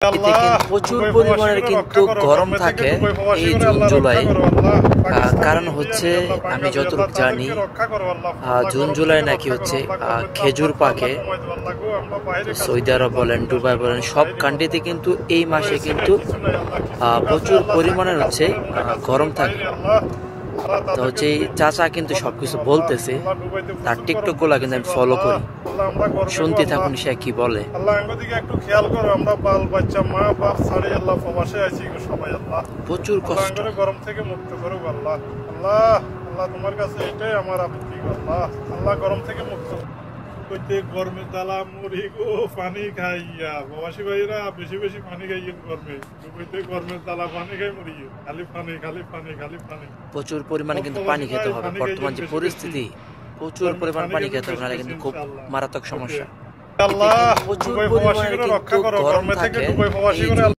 এতে কিন্তু প্রচুর পরিমাণের কিন্তু গরম থাকে এই জুন জুলাই। কারণ হচ্ছে আমি যতটুকু জানি জুন জুলাই নাকি হচ্ছে খেজুর পাকে। সৌদি আরব বলেন, দুবাই বলেন, সব কান্ট্রিতে কিন্তু এই মাসে কিন্তু প্রচুর পরিমাণের হচ্ছে গরম থাকে। তো হচ্ছে চাচা কিন্তু সবকিছু বলতেছে, তার টিকটক গুলা কিন্তু আমি ফলো করি, শুনতে থাকুন সে কি বলে। আল্লাহ দিকে একটু খেয়াল করো, আমরা বাল বাচ্চা মা বাপ ছাড়ি আল্লাহ প্রবাসে আছি সবাই। আল্লাহ প্রচুর কষ্ট, গরম থেকে মুক্ত করো আল্লাহ। আল্লাহ আল্লাহ তোমার কাছে এটাই আমার আপত্তি। আল্লাহ আল্লাহ গরম থেকে মুক্ত করতে গরমে জ্বালা মরি গো পানি খাইয়া। প্রবাসী ভাইরা বেশি বেশি পানি খাইয়েন গরমে, দুবাইতে গরমের জ্বালা পানি খাই মরি, খালি পানি খালি পানি খালি পানি। প্রচুর পরিমাণে কিন্তু পানি খেতে হবে। বর্তমান যে পরিস্থিতি, প্রচুর পরিমাণ পানি খেতে হবে, নাহলে কিন্তু খুব মারাত্মক সমস্যা। আল্লাহ প্রচুর দুবাই প্রবাসী পরিমাণে করে কিন্তু রক্ষা করো, গরম গরমে থেকে থাকে দুবাই প্রবাসী এই করে